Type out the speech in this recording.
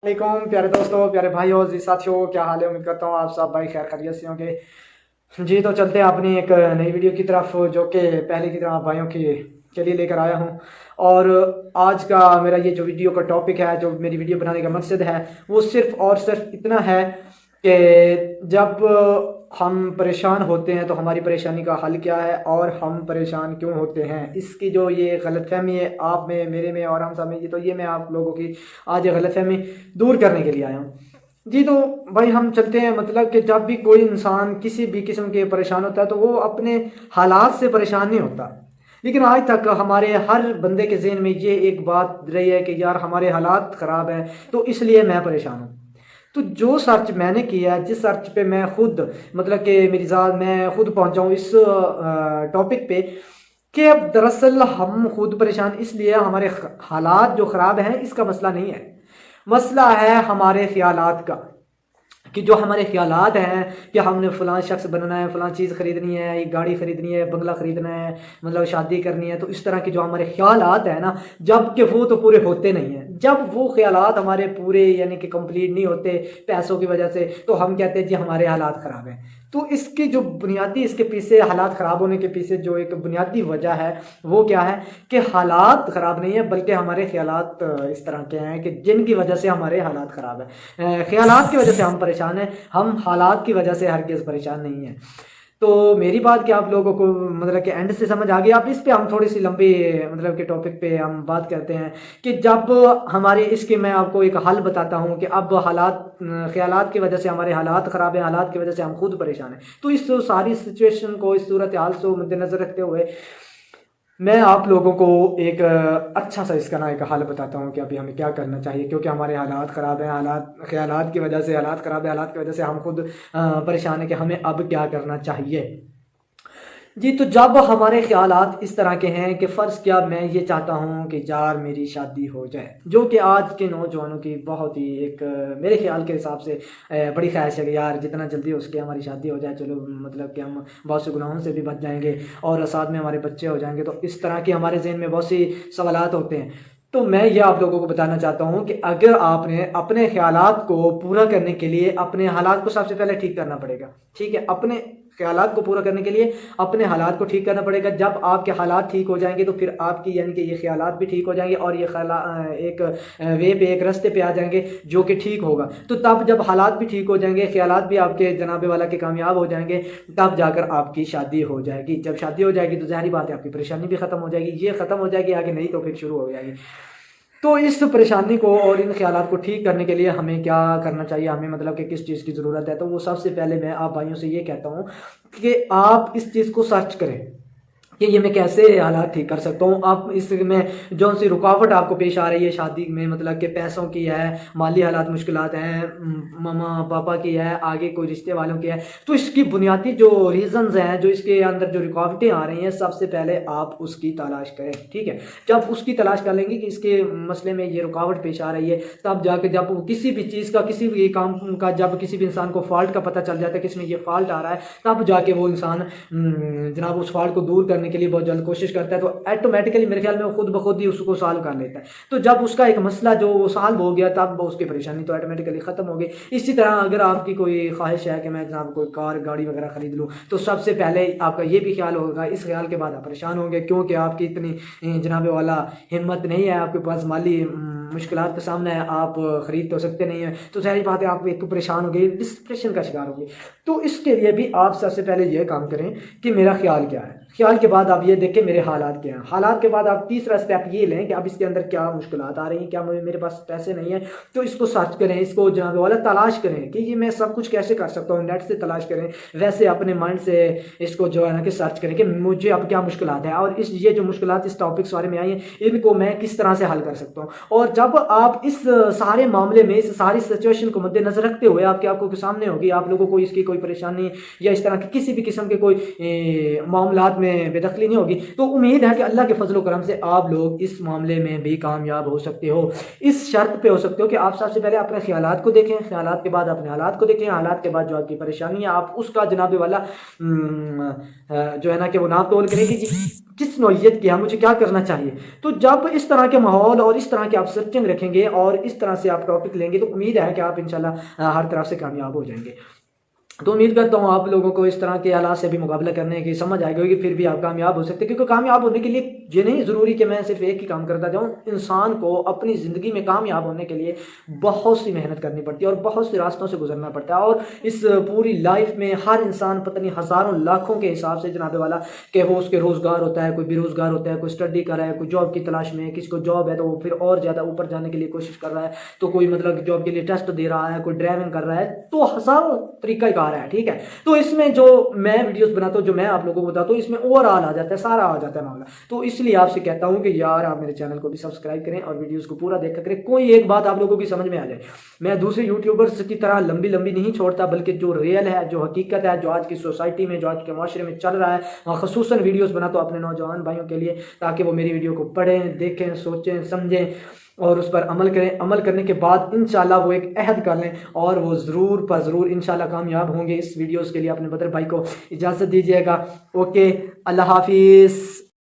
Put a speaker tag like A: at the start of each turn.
A: वालेकुम प्यारे दोस्तों, प्यारे भाइयों, जी साथियों, क्या हाल है। उम्मीद करता हूँ आप सब भाई खैर खैरियत से होंगे। जी तो चलते हैं अपनी एक नई वीडियो की तरफ, जो कि पहले की तरह भाइयों की के लिए लेकर आया हूँ। और आज का मेरा ये जो वीडियो का टॉपिक है, जो मेरी वीडियो बनाने का मकसद है, वो सिर्फ और सिर्फ इतना है कि जब हम परेशान होते हैं तो हमारी परेशानी का हल क्या है और हम परेशान क्यों होते हैं। इसकी जो ये गलतफहमी है आप में, मेरे में और हम सब में, ये तो ये मैं आप लोगों की आज ये गलतफहमी दूर करने के लिए आया हूँ। जी तो भाई हम चलते हैं, मतलब कि जब भी कोई इंसान किसी भी किस्म के परेशान होता है तो वो अपने हालात से परेशान नहीं होता। लेकिन आज तक हमारे हर बंदे के ज़हन में ये एक बात रही है कि यार हमारे हालात ख़राब हैं तो इसलिए मैं परेशान हूँ। तो जो सर्च मैंने किया है, जिस सर्च पे मैं खुद, मतलब कि मेरी ज़ात मैं खुद पहुंचा हूँ इस टॉपिक पे, कि अब दरअसल हम खुद परेशान इसलिए हमारे हालात जो ख़राब हैं इसका मसला नहीं है। मसला है हमारे ख्यालात का, कि जो हमारे ख्यालात हैं कि हमने फ़लाँ शख्स बनना है, फ़लाँ चीज़ ख़रीदनी है, एक गाड़ी ख़रीदनी है, बंगला ख़रीदना है, मतलब शादी करनी है, तो इस तरह के जो हमारे ख्यालात हैं ना, जबकि वो तो पूरे होते नहीं हैं। जब वो ख्यालात हमारे पूरे यानी कि कंप्लीट नहीं होते पैसों की वजह से, तो हम कहते हैं जी हमारे हालात ख़राब हैं। तो इसकी जो बुनियादी, इसके पीछे हालात ख़राब होने के पीछे जो एक बुनियादी वजह है वो क्या है कि हालात ख़राब नहीं है, बल्कि हमारे ख्यालात इस तरह के हैं कि जिनकी वजह से हमारे हालात ख़राब हैं। ख्यालात की वजह से हम परेशान हैं, हम हालात की वजह से हरगिज़ परेशान नहीं हैं। तो मेरी बात क्या आप लोगों को मतलब कि एंड से समझ आ गई। आप इस पे हम थोड़ी सी लंबी, मतलब कि टॉपिक पे हम बात करते हैं कि जब हमारे इसके, मैं आपको एक हल बताता हूँ कि अब हालात, ख्यालात की वजह से हमारे हालात ख़राब हैं, हालात की वजह से हम खुद परेशान हैं। तो इस सारी सिचुएशन को, इस सूरत हाल को मद्देनज़र रखते हुए मैं आप लोगों को एक अच्छा सा इसका ना एक हल बताता हूँ कि अभी हमें क्या करना चाहिए, क्योंकि हमारे हालात ख़राब हैं, हालात ख्यालात की वजह से हालात ख़राब है, हालात की वजह से हम खुद परेशान हैं कि हमें अब क्या करना चाहिए। जी तो जब हमारे ख्यालात इस तरह के हैं कि फ़र्ज़ किया मैं ये चाहता हूँ कि यार मेरी शादी हो जाए, जो कि आज के नौजवानों की बहुत ही एक मेरे ख्याल के हिसाब से बड़ी ख्वाहिश है कि यार जितना जल्दी हो सके हमारी शादी हो जाए, चलो मतलब कि हम बहुत से गुनाहों से भी बच जाएंगे और साथ में हमारे बच्चे हो जाएंगे। तो इस तरह के हमारे ज़हन में बहुत सी सवालात होते हैं। तो मैं ये आप लोगों को बताना चाहता हूँ कि अगर आपने अपने ख्यालात को पूरा करने के लिए अपने हालात को सबसे पहले ठीक करना पड़ेगा। ठीक है, अपने ख्यालात को पूरा करने के लिए अपने हालात को ठीक करना पड़ेगा। जब आपके हालात ठीक हो जाएंगे तो फिर आपकी यानी कि ये ख्यालात भी ठीक हो जाएंगे और ये एक वे पे, एक रास्ते पे आ जाएंगे जो कि ठीक होगा। तो तब जब हालात भी ठीक हो जाएंगे, ख्यालात भी आपके जनाबे वाला के कामयाब हो जाएंगे, तब जाकर आपकी शादी हो जाएगी। जब शादी हो जाएगी तो ज़ाहिर बात है आपकी परेशानी भी ख़त्म हो जाएगी, ये ख़त्म हो जाएगी, आगे नहीं तो फिर शुरू हो जाएगी। तो इस परेशानी को और इन ख्यालात को ठीक करने के लिए हमें क्या करना चाहिए, हमें मतलब कि किस चीज़ की ज़रूरत है, तो वो सबसे पहले मैं आप भाइयों से ये कहता हूँ कि आप इस चीज़ को सर्च करें कि ये मैं कैसे हालात ठीक कर सकता हूँ। आप इसमें जो सी रुकावट आपको पेश आ रही है शादी में, मतलब कि पैसों की है, माली हालात मुश्किलात हैं, मामा पापा की है, आगे कोई रिश्ते वालों की है, तो इसकी बुनियादी जो रीज़न्स हैं, जो इसके अंदर जो रुकावटें आ रही हैं, सबसे पहले आप उसकी तलाश करें। ठीक है, जब उसकी तलाश कर लेंगे कि इसके मसले में ये रुकावट पेश आ रही है, तब जाके जब किसी भी चीज़ का, किसी भी काम का, जब किसी भी इंसान को फॉल्ट का पता चल जाता है कि इसमें ये फॉल्ट आ रहा है, तब जाके वो इंसान जनाब उस फॉल्ट को दूर करने के लिए बहुत जल्द कोशिश करता है। तो ऑटोमेटिकली मेरे ख्याल में वो खुद ब खुद ही उसको सॉल्व कर लेता है। तो जब उसका एक मसला जो सॉल्व हो गया, तब उसकी परेशानी तो ऑटोमेटिकली ख़त्म हो गई। इसी तरह अगर आपकी कोई ख्वाहिश है कि मैं जनाब कोई कार गाड़ी वगैरह ख़रीद लूँ, तो सबसे पहले आपका ये भी ख्याल होगा, इस ख्याल के बाद आप परेशान होंगे क्योंकि आपकी इतनी जनाब वाला हिम्मत नहीं है, आपके पास माली मुश्किलात का सामना है, आप ख़रीद तो सकते नहीं हैं। तो सारी बात है, आप एक तो परेशान हो गए, डिप्रेशन का शिकार होंगे। तो इसके लिए भी आप सबसे पहले ये काम करें कि मेरा ख्याल क्या है। ख्याल के बाद आप ये देखें मेरे हालात क्या हैं। हालात के बाद आप तीसरा स्टेप ये लें कि अब इसके अंदर क्या मुश्किलात आ रही हैं, क्या मेरे पास पैसे नहीं हैं, तो इसको सर्च करें, इसको जनाब वाला तलाश करें कि ये मैं सब कुछ कैसे कर सकता हूँ। नेट से तलाश करें, वैसे अपने माइंड से इसको जो है ना कि सर्च करें कि मुझे अब क्या मुश्किलात है और इस ये जो मुश्किलात इस टॉपिक्स बारे में आई हैं, इनको मैं किस तरह से हल कर सकता हूँ। और जब आप इस सारे मामले में, इस सारी सिचुएशन को मद्देनजर रखते हुए आपके आपको सामने होगी, आप लोगों को इसकी कोई परेशानी या इस तरह की किसी भी किस्म के कोई मामलात में बेदखली नहीं होगी। तो उम्मीद है कि अल्लाह के फजल करम से आप लोग इस मामले में भी कामयाब हो सकते हो। इस शर्त पे हो सकते हो कि आप सबसे पहले अपने ख्यालात को देखें, ख्यालात के बाद अपने हालात को देखें, हालात के बाद जो आपकी परेशानी है आप उसका जनाबे वाला जो है ना कि वो नाप तोल करें कि किस नौइयत की है, मुझे क्या करना चाहिए। तो जब इस तरह के माहौल और इस तरह के आप सर्चिंग रखेंगे और इस तरह से आप टॉपिक लेंगे तो उम्मीद है कि आप इंशाल्लाह हर तरफ से कामयाब हो जाएंगे। तो उम्मीद करता हूँ आप लोगों को इस तरह के हालात से भी मुकाबला करने की समझ आएगी कि फिर भी आप कामयाब हो सकते हैं। क्योंकि कामयाब होने के लिए ये नहीं ज़रूरी कि मैं सिर्फ एक ही काम करता जाऊँ। इंसान को अपनी ज़िंदगी में कामयाब होने के लिए बहुत सी मेहनत करनी पड़ती है और बहुत से रास्तों से गुजरना पड़ता है। और इस पूरी लाइफ में हर इंसान पता नहीं हज़ारों लाखों के हिसाब से जनाबे वाला कि वो उसके रोज़गार होता है, कोई बेरोज़गार होता है, कोई स्टडी कर रहा है, कोई जॉब की तलाश में है, किसी को जॉब है तो वो फिर और ज़्यादा ऊपर जाने के लिए कोशिश कर रहा है, तो कोई मतलब जॉब के लिए टेस्ट दे रहा है, कोई ड्राइविंग कर रहा है, तो हज़ारों तरीक़ाकार है। ठीक है, तो इसमें जो मैं वीडियोस बनाता हूँ, जो मैं आप लोगों को बताता हूँ, इसमें ओवरऑल आ जाता है, सारा आ जाता है मामला। तो इसलिए आपसे कहता हूँ कि यार आप मेरे चैनल को भी सब्सक्राइब करें और वीडियोस को पूरा देखा करें, कोई एक बात आप लोगों की समझ में आ जाए। मैं दूसरे यूट्यूबर्स की तरह लंबी लंबी नहीं छोड़ता, बल्कि जो रियल है, जो हकीकत है, जो आज की सोसाइटी में, जो आज के माशरे में चल रहा है, खसूसन वीडियोस बनाता हूँ अपने नौजवान भाइयों के लिए, ताकि वो मेरी वीडियो को पढ़ें, देखें, सोचें, समझें और उस पर अमल करें। अमल करने के बाद इंशाल्लाह वो एक अहद कर लें और वो ज़रूर पर ज़रूर इंशाल्लाह कामयाब होंगे। इस वीडियोस के लिए अपने बदर भाई को इजाज़त दीजिएगा। ओके, अल्लाह हाफिज़।